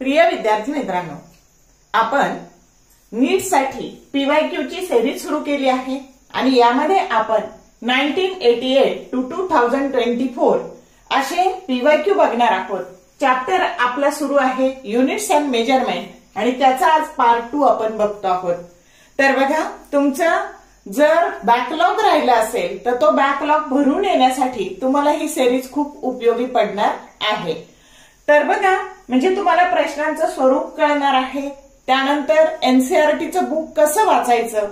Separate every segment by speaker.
Speaker 1: प्रिय विद्यार्थी मित्रांनो, आपण नीट साठी पीवायक्यू ची सिरीज सुरू केली आहे आणि यामध्ये आपण 1988 टू 2024 असे पीवायक्यू बघणार आहोत। चॅप्टर आपला सुरू आहे युनिट्स अँड मेजरमेंट आणि त्याचा आज पार्ट 2 आपण बघतो आहोत। तर बघा, तुमचा जर बॅकलॉग राहिला असेल तर तो बॅकलॉग भरून येण्यासाठी तुम्हाला ही सिरीज खूप उपयोगी पडणार आहे। तर बघा, म्हणजे तुम्हाला प्रश्नांचं स्वरूप कळणार आहे, त्यानंतर एनसीईआरटीचं बुक कसं वाचायचं,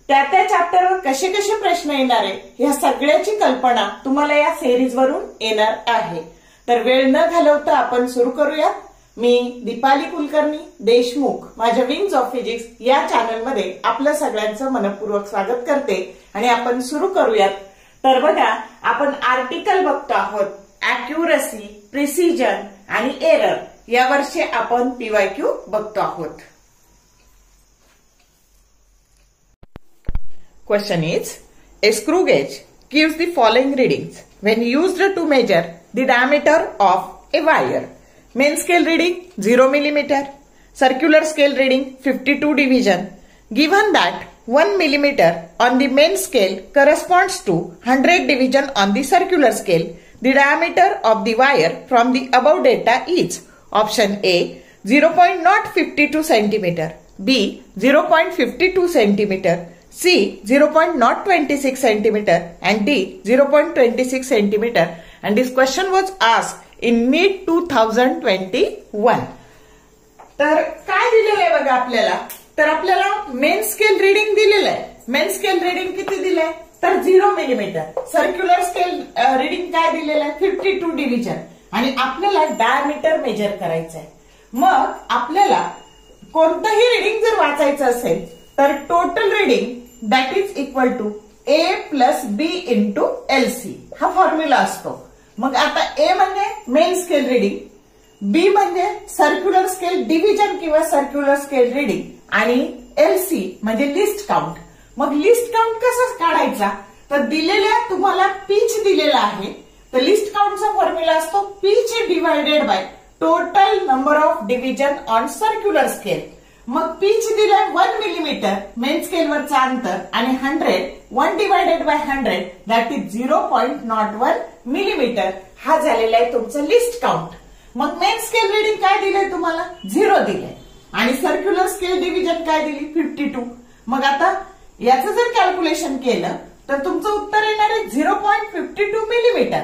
Speaker 1: त्या चॅप्टरवर कसे कसे प्रश्न येणार आहे, ह्या सगळ्याची कल्पना तुम्हाला या सिरीज वरून येणार आहे। तर वेळ न घालवता आपण सुरू करूया। मी दीपाली कुलकर्णी देशमुख माझ्या विंग्स ऑफ फिजिक्स या चॅनलमध्ये आपलं सगळ्यांचं मनपूर्वक स्वागत करते आणि आपण सुरू करूयात। तर बघा, आपण आर्टिकल बघतो आहोत, अॅक्युरसी, प्रिसिजन आणि एरर यावरचे आपण पीवायक्यू बघतो आहोत। Question is, a screw gauge gives the following readings when used to measure the diameter of a wire. Main scale reading 0 mm, circular scale reading 52 division. Given that 1 mm on the main scale corresponds to 100 division on the circular scale, the diameter of the wire from the above data is option A 0.052 cm, B 0.52 cm, C 0.026 cm and D 0.26 cm, and this question was asked in NEET 2021. तर काय दिलेलं आहे बघा आपल्याला, तर आपल्याला main scale reading दिलेलं आहे। मेन स्केल रिडिंग किती दिलंय तर 0 मिलीमीटर, सर्क्युलर स्केल रिडिंग काय दिलेलं आहे 52 डिव्हिजन आणि आपल्याला डायमीटर मेजर करायचं आहे। मग आपल्याला कोणतंही रिडिंग जर वाचायचं असेल तर total reading that is equal to A plus B into LC हा फॉर्म्युला असतो। मग आता A म्हणजे मेन स्केल रिडिंग, B म्हणजे सर्क्युलर स्केल डिव्हिजन किंवा सर्क्युलर स्केल रिडिंग आणि LC म्हणजे लिस्ट काउंट। मग लिस्ट काउंट कसं काढायचा तर दिलेल्या तुम्हाला पीच दिलेला आहे, तर लिस्ट काउंटचा फॉर्म्युला असतो pitch divided by total number of division on circular scale. मग पीच दिलाय 1 मिलीमीटर मेन स्केल वरचा अंतर आणि 100 divided by 100 that is 0.01 millimetre हा झालेला आहे तुमचा लिस्ट काउंट। मग मेन स्केल रिडिंग काय दिलंय तुम्हाला 0 दिलंय आणि सर्क्युलर स्केल डिव्हिजन काय दिली 52। मग आता याचं जर कॅल्क्युलेशन केलं तर तुमचं उत्तर येणार आहे 0.52 मिलीमीटर,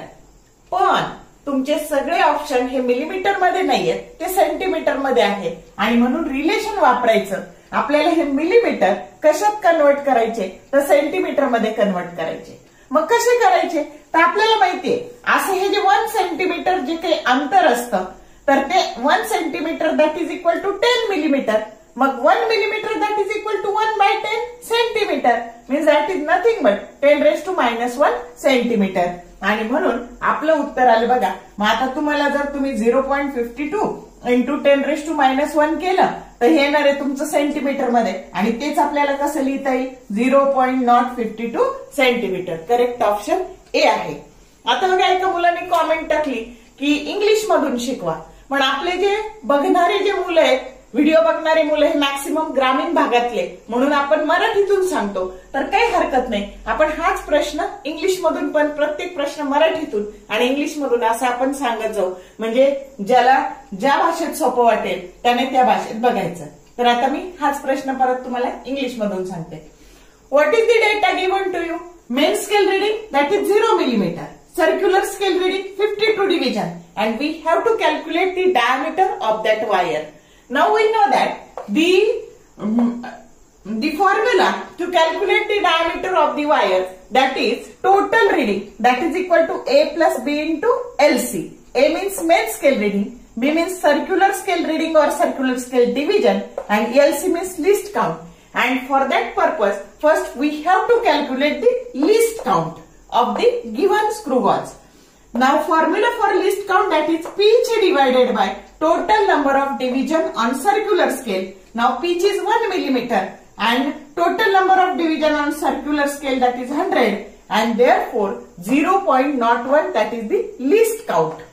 Speaker 1: पण तुमचे सगळे ऑप्शन हे मिलीमीटर मध्ये नाहीयेत, ते सेंटीमीटर मध्ये आहे आणि म्हणून रिलेशन वापरायचं। आपल्याला हे मिलीमीटर कशात कन्वर्ट करायचे तर सेंटीमीटर मध्ये कन्वर्ट करायचे। मग कसे करायचे तर आपल्याला माहितीये असं हे जे 1 सेंटीमीटर जे काही अंतर असतं तर ते 1 centimetre that is equal to 10 millimetre. मग 1 millimetre that is equal to 1/10 centimetre means that is nothing but 10⁻⁻1 centimetre आणि म्हणून आपलं उत्तर आलं बघा। मग आता तुम्हाला जर तुम्ही 0.52 इंटू 10⁻⁻1 केलं तर हे येणार आहे तुमचं सेंटीमीटर मध्ये आणि तेच आपल्याला कसं लिहिता येईल 0.052 सेंटीमीटर। करेक्ट ऑप्शन ए आहे। आता बघा, एका मुलाने कॉमेंट टाकली की इंग्लिश मधून शिकवा, पण आपले जे बघणारे जे मुलं आहेत, व्हिडिओ बघणारे मुलं हे मॅक्सिमम ग्रामीण भागातले, म्हणून आपण मराठीतून सांगतो तर काही हरकत नाही। आपण हाच प्रश्न इंग्लिश मधून पण प्रत्येक प्रश्न मराठीतून आणि इंग्लिश मधून असं आपण सांगत जाऊ, म्हणजे ज्याला ज्या भाषेत सोपं वाटेल त्याने त्या भाषेत बघायचं। तर आता मी हाच प्रश्न परत तुम्हाला इंग्लिश मधून सांगते। What is the data given to you? Main scale reading that is 0 millimetre, circular scale reading 52 division, and we have to calculate the diameter of that wire. Now we know that the formula to calculate the diameter of the wire that is total reading that is equal to A plus B into LC. A means main scale reading, B means circular scale reading or circular scale division, and LC means least count. And for that purpose, first we have to calculate the least count of the given screw gauge. Now formula for least count that is pitch divided by total number of division on circular scale. Now pitch is 1 millimeter and total number of division on circular scale that is 100 and therefore 0.01 that is the least count.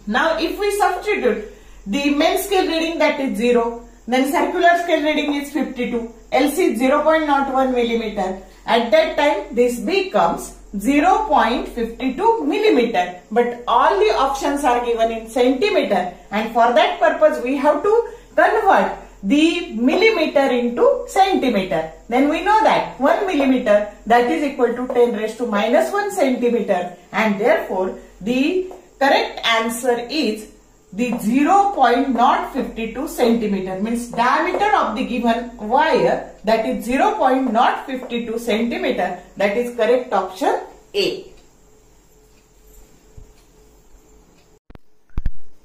Speaker 1: Now if we substitute the main scale reading that is 0. Then circular scale reading is 52. LC is 0.01 millimeter. At that time, this becomes 0.52 millimeter. But all the options are given in centimeter, and for that purpose we have to convert the millimeter into centimeter. Then we know that 1 millimeter that is equal to 10 raised to minus 1 centimeter, and therefore the correct answer is the 0.052 centimeter, means diameter of the given wire, that is 0.052 centimeter. That is correct option A.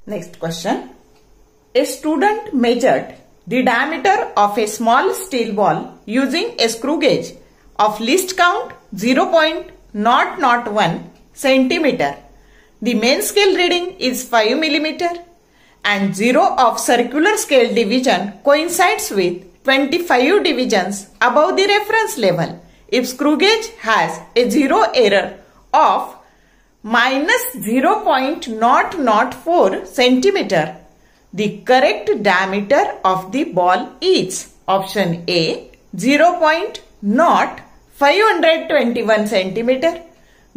Speaker 1: Next question. A student measured the diameter of a small steel ball using a screw gauge of least count 0.001 centimeter. The main scale reading is 5 millimeter and 0 of circular scale division coincides with 25 divisions above the reference level. If screw gauge has a 0 error of minus 0.004 centimeter, the correct diameter of the ball is option A 0.0521 centimeter,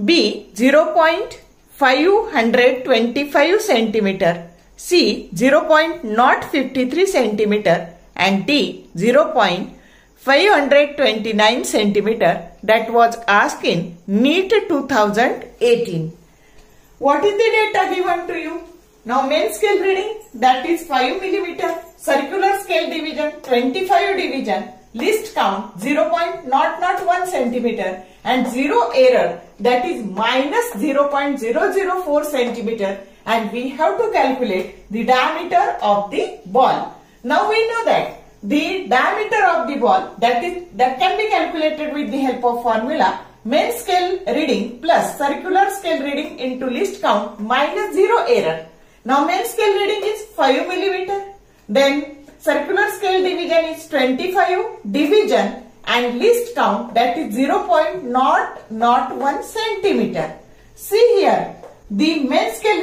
Speaker 1: B 0.525 centimeter, C 0.053 centimeter, and D 0.529 centimeter that was asked in NEET 2018. What is the data given to you? Now main scale reading that is 5 millimeter, circular scale division 25 division, least count 0.001 centimeter, and 0 error that is minus 0.004 centimeter, and we have to calculate the diameter of the ball. Now we know that the diameter of the ball that can be calculated with the help of formula main scale reading plus circular scale reading into least count minus 0 error. Now main scale reading is 5 millimeter, then circular scale division is 25 division, and least count that is 0.001 centimeter. See here, the main scale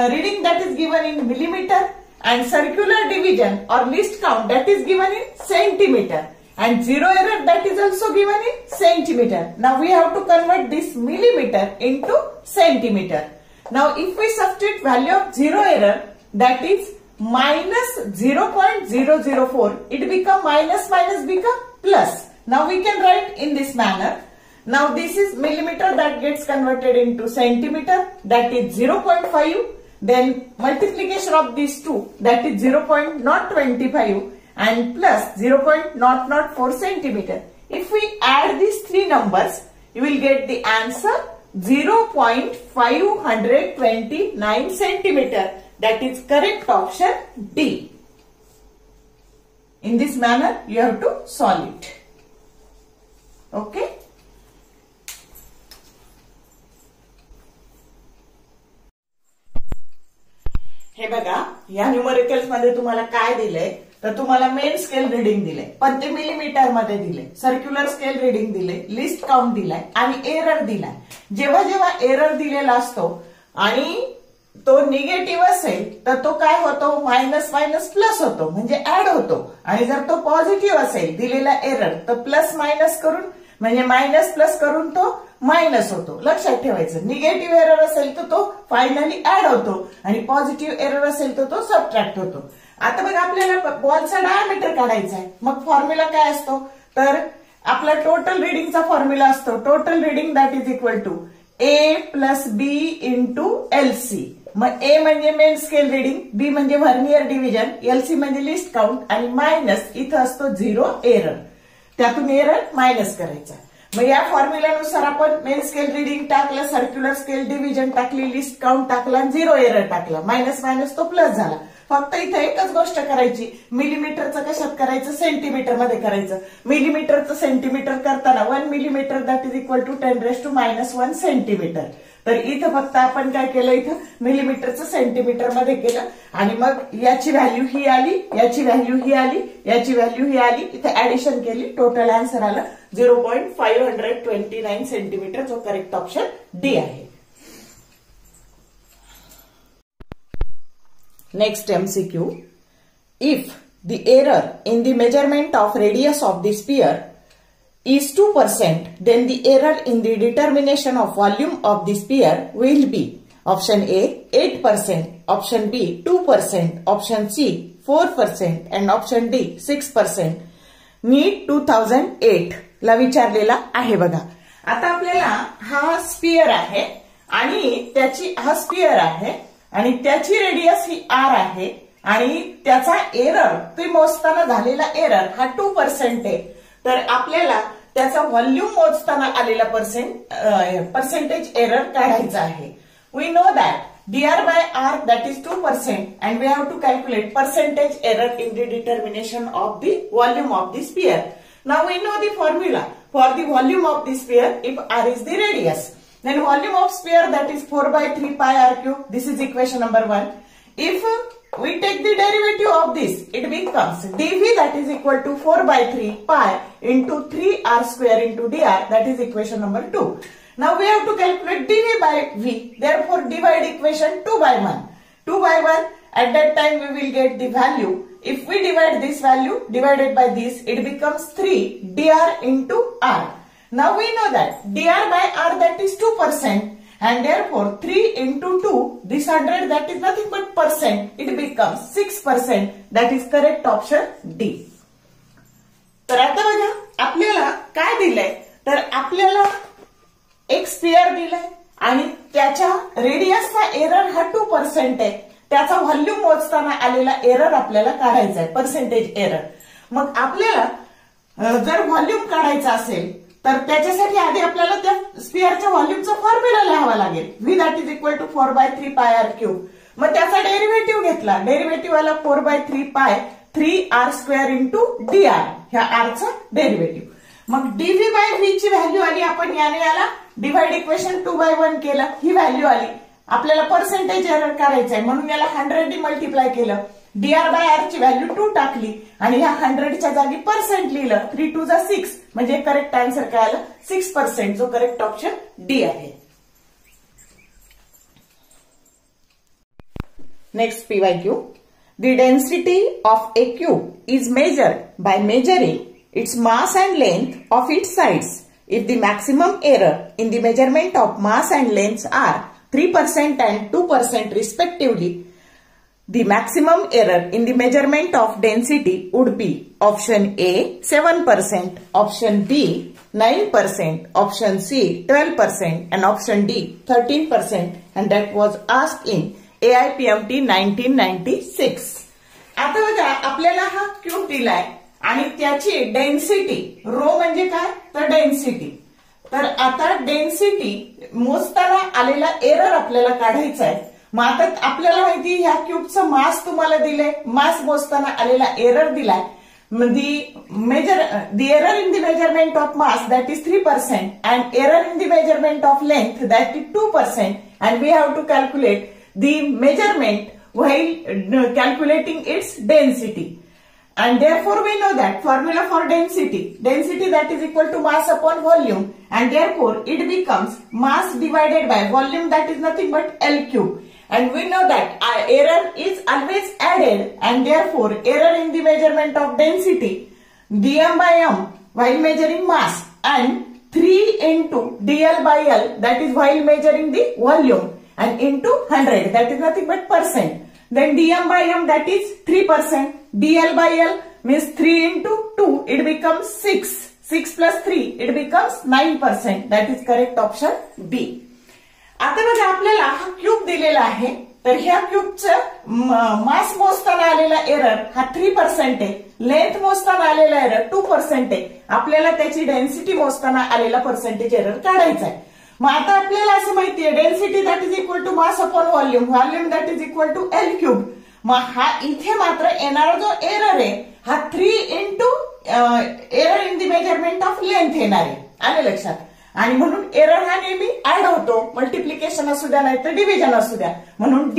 Speaker 1: reading that is given in millimeter and circular division or least count that is given in centimeter, and 0 error that is also given in centimeter. Now we have to convert this millimeter into centimeter. Now if we substitute value of 0 error, that is minus 0.004, it become minus become plus. Now we can write in this manner. Now this is millimeter that gets converted into centimeter, that is 0.5, then multiplication of these two, that is 0.025 and plus 0.004 centimeter. If we add these three numbers, you will get the answer 0.529 centimeter. That is correct option D. In this manner, you have to solve it. Okay. हे बघा, या numericals मध्ये तुम्हाला काय दिलंय तर तुम्हाला main scale reading दिले, पण ते मिलीमीटर मध्ये दिले, सर्क्युलर स्केल रिडिंग दिले, लिस्ट काउंट दिलाय आणि एरर दिलाय. जेव्हा जेव्हा एरर दिलेला असतो आणि तो निगेटिव्ह असेल तर तो काय होतो, मायनस मायनस प्लस होतो, म्हणजे ऍड होतो. आणि जर तो पॉझिटिव्ह असेल दिलेला एरर तर प्लस मायनस करून म्हणजे मायनस प्लस करून तो मायनस होतो. लक्षात ठेवायचं. निगेटिव्ह एरर असेल तर तो फायनली ऍड होतो आणि पॉझिटिव्ह एरर असेल तर तो सबट्रॅक्ट होतो. आता बघा, आपल्याला बॉलचा डायमीटर काढायचा आहे. मग फॉर्म्युला काय असतो तर आपला टोटल रिडिंगचा फॉर्म्युला असतो, total reading that is equal to A plus B into LC. मग ए म्हणजे मेन स्केल रिडिंग, बी म्हणजे व्हर्नियर डिव्हिजन, एलसी म्हणजे लिस्ट काउंट आणि मायनस इथं असतो 0 एरर. त्यातून एरर मायनस करायचा. मग या फॉर्म्युल्यानुसार आपण मेन स्केल रिडिंग टाकलं, सर्क्युलर स्केल डिव्हिजन टाकली, लिस्ट काउंट टाकला, 0 एरर टाकला, मायनस मायनस तो प्लस झाला. फक्त इथे एकच गोष्ट करायची, मिलीमीटरचं कशात करायचं, सेंटीमीटर मध्ये करायचं. मिलीमीटरचं सेंटीमीटर करताना 1 millimetre that is equal to 10⁻⁻1 centimetre. तर इथं फक्त आपण काय केलं, इथं मिलीमीटरचं सेंटीमीटर मध्ये केलं आणि मग याची व्हॅल्यू ही आली, याची व्हॅल्यू ही आली, याची व्हॅल्यू ही आली, इथे ऍडिशन केली, टोटल आन्सर आलं 0.529 सेंटीमीटर, जो करेक्ट ऑप्शन डी आहे. Next MCQ. If the error in the measurement of radius of the sphere is 2%, then the error in the determination of volume of the sphere will be option A 8%, option B 2%, option C 4% and option D 6%. NEET 2008 ला विचारलेला आहे बघा. आता आपल्याला हा spear आहे आणि त्याची radius he are आहे आणि त्याचा एरर ते मोजताना झालेला एरर हा 2% आहे. तर आपल्याला त्याचा व्हॉल्यूम मोजताना आलेला पर्सेंटेज एरर काढायचा आहे. We know that dr by r that is 2% and we have to calculate percentage error in the determination of the volume of the sphere. Now we know the formula for the volume of the sphere if r is the radius. Then volume of sphere that is 4 by 3 pi r cube. This is equation number 1. If we take the derivative of this, it becomes dv that is equal to 4 by 3 pi into 3 r square into dr, that is equation number 2. Now we have to calculate dv by v. Therefore divide equation 2 by 1. 2 by 1 at that time we will get the value. If we divide this value divided by this, it becomes 3 dr into r. Now we know that dr by r that is 2% and therefore 3 into 2, this 100 that is nothing but percent, it becomes 6%, that is correct option D. तर आता बघा आपल्याला काय दिलंय, तर आपल्याला एक sphere दिलाय आणि त्याच्या रेडियसचा एरर हा 2% आहे. त्याचा व्हॉल्यूम मोजताना आलेला एरर आपल्याला काढायचा आहे, पर्सेंटेज एरर. मग आपल्याला जर व्हॉल्यूम काढायचा असेल तर त्याच्यासाठी आधी आपल्याला त्या स्फियरच्या व्हॉल्यूमचा फॉर्म्युला लिहावा लागेल. V that is equal to 4 by 3 pi r cube. मग त्याचा डेरिव्हेटिव्ह घेतला. डेरिव्हेटिव्ह आला 4 by 3 pi 3 r square into dr, ह्या आरचा derivative. Mug dv by v ची व्हॅल्यू आली, आपण याला डिवाइड इक्वेशन 2 by 1 केलं, ही व्हॅल्यू आली. आपल्याला पर्सेंटेज एरर करायचं आहे म्हणून याला 100 ने मल्टिप्लाय केलं. dr बाय r ची व्हॅल्यू 2 टाकली आणि ह्या 100 च्या जागी पर्सेंट लिहिलं. 3 2 जा 6 म्हणजे करेक्ट आन्सर काय आलं 6%, जो करेक्ट ऑप्शन डी आहे. Next PYQ. The density of a cube is measured by measuring its mass and length of its sides. If the maximum error in the measurement of mass and length are 3% and 2% respectively, the maximum error in the measurement of density would be option A 7%, option B 9%, option C 12% and option D 13%, and that was asked in AIPMT 1996. आता बघा आपल्याला हा cube दिलाय आणि त्याची density, रो म्हणजे काय तर डेन्सिटी. तर आता डेन्सिटी मोजताना आलेला एरर आपल्याला काढायचा आहे. मग आता आपल्याला माहिती ह्या क्यूबचं मास तुम्हाला दिलंय, मास मोजताना आलेला एरर दिलाय. The error in the measurement of mass that is 3% and error in the measurement of length that is 2%, and we have to calculate the measurement while calculating its density. And therefore we know that formula for density that is equal to mass upon volume, and therefore it becomes mass divided by volume, that is nothing but L cube. And we know that error is always added, and therefore error in the measurement of density dm by m while measuring mass and 3 into dl by l, that is while measuring the volume, and into 100, that is nothing but percent. Then dm by m that is 3%, dl by l means 3 into 2, it becomes 6. 6 plus 3, it becomes 9%, that is correct option B. आता बघा आपल्याला हा cube दिलेला आहे, तर ह्या क्यूबचं मास मोजताना आलेला एरर हा 3% आहे, लेंथ मोजताना आलेला एरर 2% आहे. आपल्याला त्याची डेन्सिटी मोजताना आलेला पर्सेंटेज एरर काढायचा आहे. मग आता आपल्याला असं माहितीये density that is equal to mass upon volume, volume that is equal to L cube. मग हा इथे मात्र येणारा जो एरर आहे हा 3 into error in the measurement of length येणार आहे. आले लक्षात. आणि म्हणून एरर हा नेहमी ऍड होतो, मल्टिप्लिकेशन असू द्या नाही तर डिव्हिजन असू द्या. म्हणून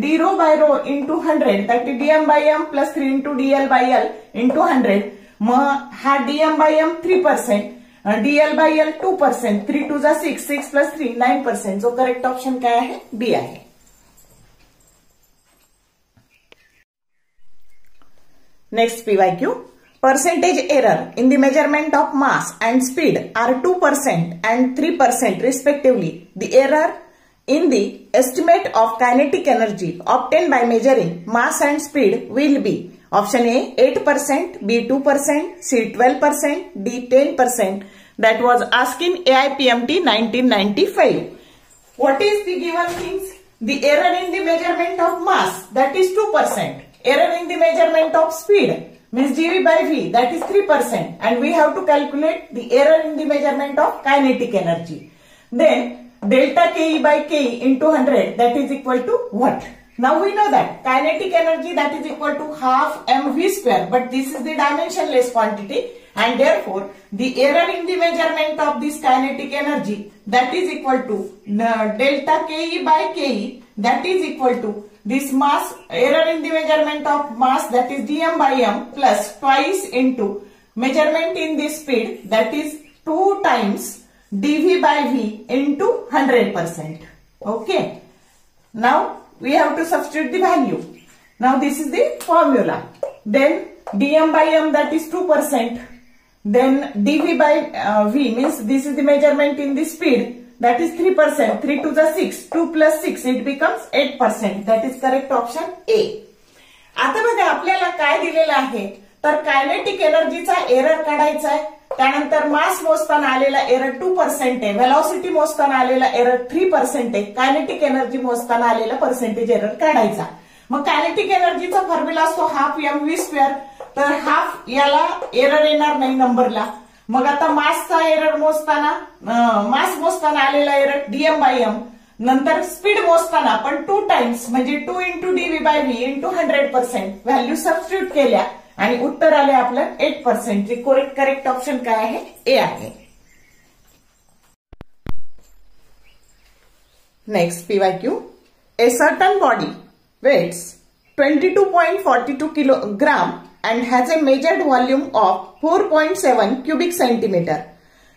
Speaker 1: d rho by rho into 100 that is dm by m plus 3 into dl by l into 100. मग हा dm by m 3%, dl by l 2%, 3 2 जा 6, 6 प्लस 3 9%, जो करेक्ट ऑप्शन काय आहे बी आहे. Next PYQ. Percentage error in the measurement of mass and speed are 2% and 3% respectively. The error in the estimate of kinetic energy obtained by measuring mass and speed will be option A 8%, B 2%, C 12%, D 10%. That was asked in AIPMT 1995. What is the given things? The error in the measurement of mass, that is 2%. Error in the measurement of speed means dV by V, that is 3%. And we have to calculate the error in the measurement of kinetic energy. Then delta KE by KE into 100, that is equal to what? Now we know that kinetic energy, that is equal to half mv square, but this is the dimensionless quantity, and therefore the error in the measurement of this kinetic energy, that is equal to delta KE by KE, that is equal to this mass, error in the measurement of mass, that is dm by m, plus twice into measurement in the speed, that is 2 times dv by v into 100%. Okay. Now we have to substitute the value. Now this is the formula. Then dm by m, that is 2%. Then dv by v means this is the measurement in the speed, that is 3%. 3 to the 6, 2 plus 6, it becomes 8%. That is correct option A. आता बघा आपल्याला काय दिलेलं आहे, तर kinetic एनर्जीचा error काढायचा आहे. त्यानंतर मास मोजताना आलेला एरर 2% आहे, व्हेलॉसिटी मोजताना आलेला एरर 3% आहे, कायनेटिक एनर्जी मोजताना आलेला पर्सेंटेज एरर काढायचा. मग कायनेटिक एनर्जीचा फॉर्म्युला असतो हाफ mv स्क्वेअर, तर हाफ याला एरर येणार नाही नंबरला. मग आता मासचा एरर मोजताना, मास मोजताना आलेला एरर dm बाय m, नंतर स्पीड मोजताना पण 2 टाइम्स म्हणजे 2 into dv by v into 100%. Value substitute केल्या आणि उत्तर आले आपलं 8%. जे करेक्ट ऑप्शन काय आहे? ए आहे. Next PYQ. A certain body weighs 22.42 kilogram and has a measured volume of 4.7 cubic centimeter.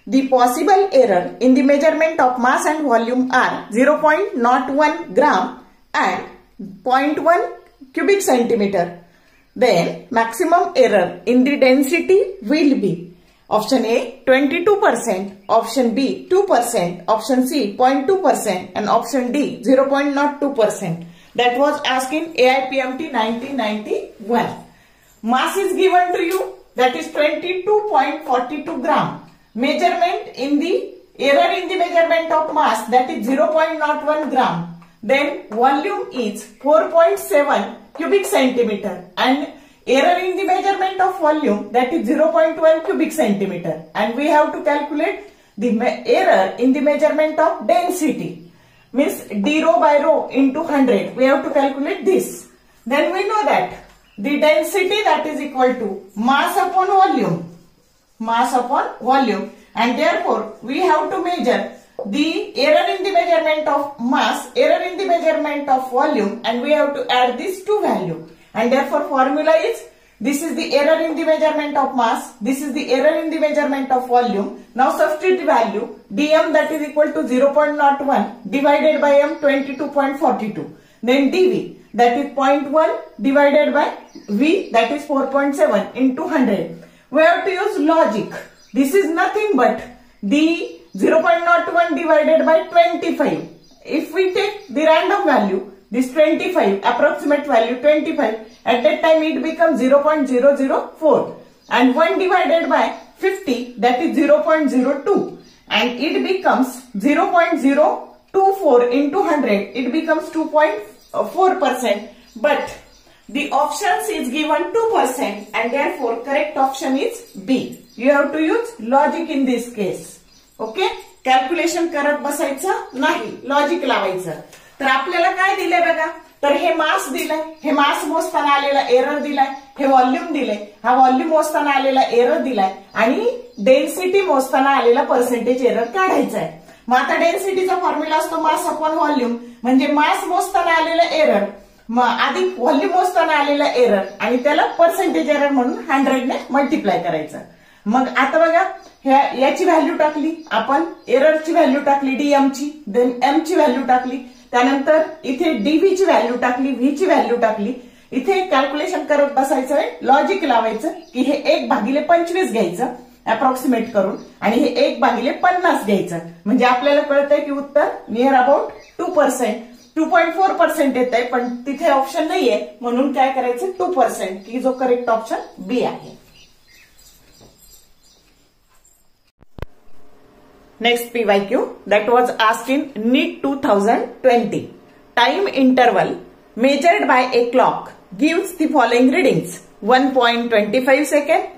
Speaker 1: The possible error in the measurement of mass and volume are 0.01 gram and 0.1 cubic centimeter. Then maximum error in the density will be option A 22%, option B 2%, option C 0.2% and option D 0.02%. That was asked in AIPMT 1991. Mass is given to you, that is 22.42 gram. Measurement in the error in the measurement of mass, that is 0.01 gram. Then volume is 4.7 cubic centimeter and error in the measurement of volume, that is 0.1 cubic centimeter. And we have to calculate the error in the measurement of density, means d rho by rho into 100. We have to calculate this. Then we know that the density, that is equal to mass upon volume. Mass upon volume, and therefore we have to measure the error in the measurement of mass, error in the measurement of volume, and we have to add these two values. And therefore formula is, this is the error in the measurement of mass, this is the error in the measurement of volume. Now substitute the value. dm, that is equal to 0.01 divided by m, 22.42. Then dv, that is 0.1 divided by v, that is 4.7 into 100. We have to use logic. This is nothing but the 0.01 divided by 25. If we take the random value, this 25, approximate value 25, at that time it becomes 0.004. And 1 divided by 50, that is 0.02. And it becomes 0.024 into 100, it becomes 2.4%. But the options is given 2% and therefore correct option is B. You have to use logic in this case. Okay? Calculation करत बसायचं नाही, logic लावायचं. तर आपल्याला काय दिलंय बघा, तर हे मास दिलंय, हे मास मोजताना आलेला एरर दिलाय, हे व्हॉल्यूम दिले, हा व्हॉल्यूम मोजताना आलेला एरर दिलाय आणि डेन्सिटी मोजताना आलेला पर्सेंटेज एरर काढायचा आहे. मग आता डेन्सिटीचा फॉर्म्युला असतो मास अपॉन व्हॉल्यूम, म्हणजे मास मोजताना आलेला एरर अधिक व्हॉल्यूम मोजताना आलेला एरर आणि त्याला पर्सेंटेज एरर म्हणून 100 ने मल्टिप्लाय करायचं. मग आता बघा याची व्हॅल्यू टाकली आपण, एररची व्हॅल्यू टाकली डीएम ची, देन एम ची व्हॅल्यू टाकली, त्यानंतर इथे डीव्ही ची व्हॅल्यू टाकली, व्ही ची व्हॅल्यू टाकली, इथे कॅल्क्युलेशन करत बसायचंय, लॉजिक लावायचं की हे 1/25 घ्यायचं अप्रॉक्सिमेट करून आणि हे 1/50 घ्यायचं. म्हणजे आपल्याला कळतंय की उत्तर नियर अबाउट 2%, 2.4% येत आहे, पण तिथे ऑप्शन नाहीये म्हणून काय करायचं 2% की जो करेक्ट ऑप्शन बी आहे. Next PYQ that was asked in NEET 2020. Time interval measured by a clock gives the following readings: 1.25 second,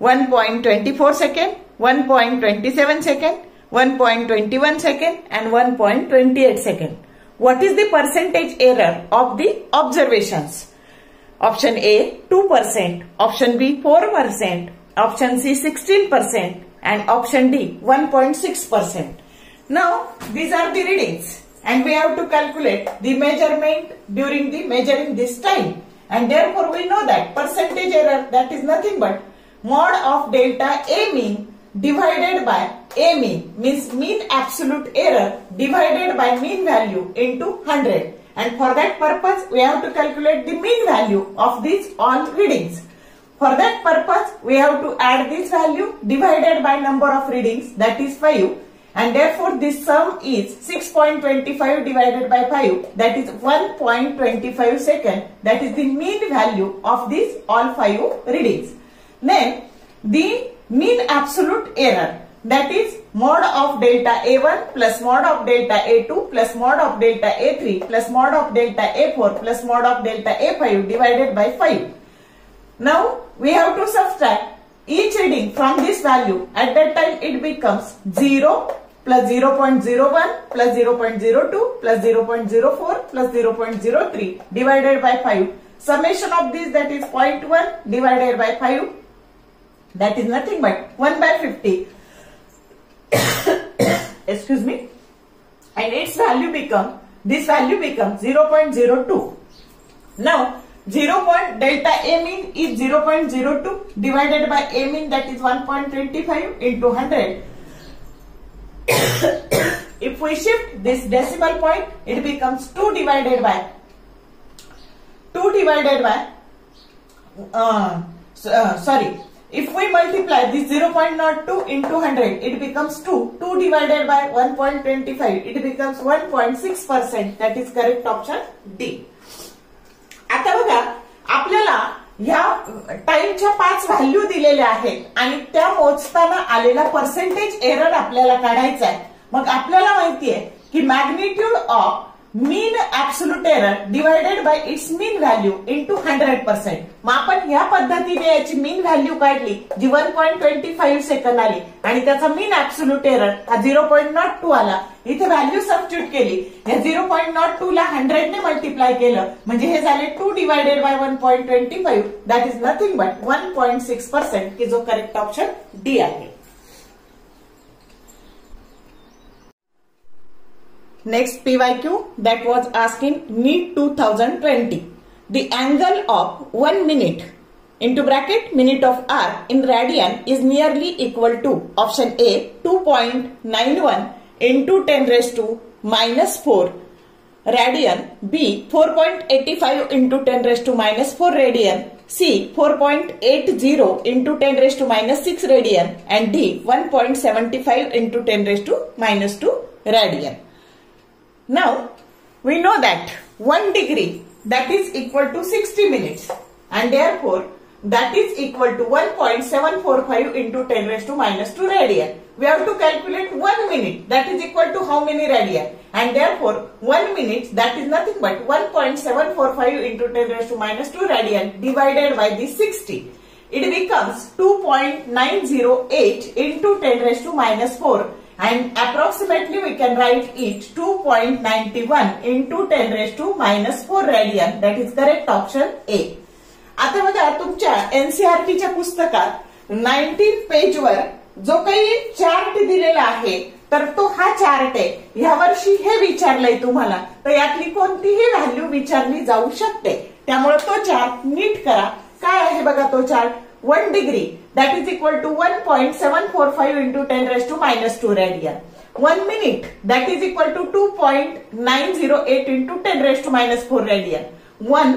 Speaker 1: 1.24 second, 1.27 second, 1.21 second and 1.28 second. What is the percentage error of the observations? Option A 2%, option B 4%, option C 16%. And option D 1.6%. Now these are the readings and we have to calculate the measurement during the measuring this time, and therefore we know that percentage error, that is nothing but mod of delta A mean divided by A mean, means mean absolute error divided by mean value into 100, and for that purpose we have to calculate the mean value of these all readings. For that purpose, we have to add this value divided by number of readings, that is 5, and therefore this sum is 6.25 divided by 5, that is 1.25 second. That is the mean value of these all 5 readings. Then the mean absolute error, that is mod of delta A1 plus mod of delta A2 plus mod of delta A3 plus mod of delta A4 plus mod of delta A5 divided by 5. Now we have to subtract each reading from this value. At that time it becomes 0 plus 0.01 plus 0.02 plus 0.04 plus 0.03 divided by 5. Summation of this, that is 0.1 divided by 5, that is nothing but 1/50. Excuse me. And its value becomes 0.02. Now delta A mean is 0.02 divided by A mean, that is 1.25 into 100. If we shift this decimal point, it becomes 2 divided by if we multiply this 0.02 into 100, it becomes 2. 2 divided by 1.25, it becomes 1.6%. That is correct option D. आता बघा, आपल्याला ह्या टाइमच्या 5 value दिलेल्या आहेत आणि त्या मोजताना आलेला percentage error आपल्याला काढायचा आहे. मग आपल्याला माहिती आहे की magnitude of mean absolute error divided by it's mean value into 100%. मग आपण ह्या पद्धतीने याची मीन व्हॅल्यू काढली जी 1.25 सेकंद आली आणि त्याचा मीन ऍब्सोल्यूट एरर हा 0.02 आला. इथे व्हॅल्यू सबस्टिट्यूट केली, या 0.02 ला 100 ने मल्टिप्लाय केलं म्हणजे हे झाले 2 divided by 1.25, that is nothing but 1.6%, की जो करेक्ट ऑप्शन डी आहे. Next PYQ that was asked in NEET 2020. The angle of 1 minute into bracket minute of r in radian is nearly equal to option A 2.91 into 10 raised to minus 4 radian, B 4.85 into 10 raised to minus 4 radian, C 4.80 into 10 raised to minus 6 radian, and D 1.75 into 10 raised to minus 2 radian. Now we know that 1 degree that is equal to 60 minutes, and therefore that is equal to 1.745 into 10 raised to minus 2 radian. We have to calculate 1 minute that is equal to how many radian, and therefore 1 minute that is nothing but 1.745 into 10 raised to minus 2 radian divided by the 60. It becomes 2.908 into 10 raised to minus 4. And approximately we can write it 2.91 into 10 raised to minus 4 radian. That is correct option A. आता बघा, तुमच्या एनसीईआरटीच्या पुस्तकात 19 पेजवर जो काही chart दिलेला आहे तर तो हा चार्ट आहे. ह्या वर्षी हे विचारलंय तुम्हाला, तर यातली कोणतीही व्हॅल्यू विचारली जाऊ शकते. त्यामुळे तो चार्ट नीट करा. काय आहे बघा तो chart. 1 degree that is equal to 1.745 into 10 raised to minus 2 radian. 1 minute that is equal to 2.908 into 10 raised to minus 4 radian. 1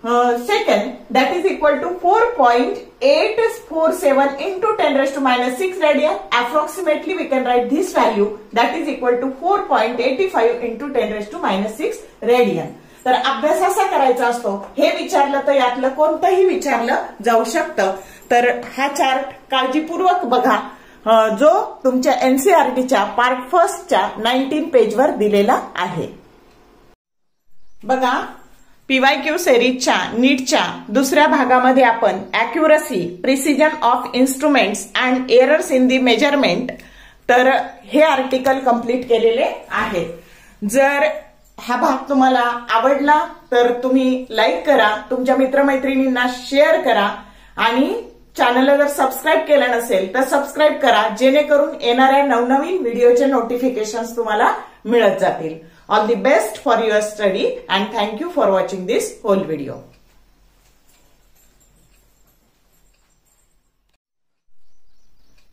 Speaker 1: second, that is equal to 4.847 into 10 raised to minus 6 radian. Approximately we can write this value, that is equal to 4.85 into 10 raised to minus 6 radian. तर अभ्यास असा करायचा असतो, हे विचारलं तर यातलं कोणतंही विचारलं जाऊ शकतं. तर हा चार्ट काळजीपूर्वक बघा, जो तुमच्या एनसीईआरटीच्या पार्ट फर्स्टच्या 19 पेजवर दिलेला आहे. बघा, पीवायक्यू सिरीजच्या नीटच्या दुसऱ्या भागामध्ये आपण accuracy, precision of instruments and errors in the measurement, तर हे आर्टिकल कंप्लीट केलेले आहे. जर हा भाग तुम्हाला आवडला तर तुम्ही लाईक करा, तुमच्या मित्रमैत्रिणींना शेअर करा आणि चॅनलला जर सबस्क्राईब केलं नसेल तर सबस्क्राईब करा, जेणेकरून येणाऱ्या नवनवीन व्हिडिओचे नोटिफिकेशन्स तुम्हाला मिळत जातील. All the best for your study and thank you for watching this whole video.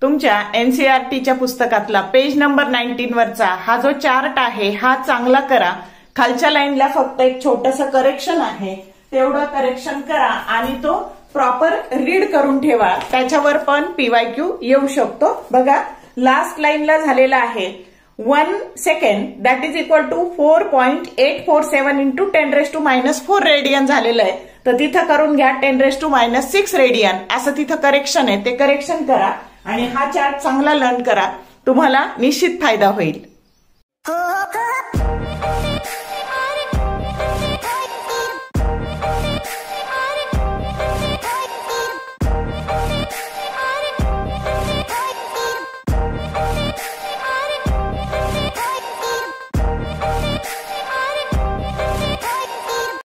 Speaker 1: तुमच्या एनसीईआरटीच्या पुस्तकातला पेज नंबर 19 वरचा हा जो चार्ट आहे हा चांगला करा. खालच्या लाईनला फक्त एक छोटंसं करेक्शन आहे, तेवढं करेक्शन करा आणि तो प्रॉपर रीड करून ठेवा. त्याच्यावर पण पीवायक्यू येऊ शकतो. बघा, लास्ट लाईनला झालेला आहे 1 second, that is equal to 4.847 into 10 raise to minus 4 radian झालेलं आहे. तर तिथं करून घ्या 10 रेज टू मायनस 6 रेडियन असं तिथं करेक्शन आहे, ते करेक्शन करा आणि हा चार्ट चांगला लर्न करा, तुम्हाला निश्चित फायदा होईल.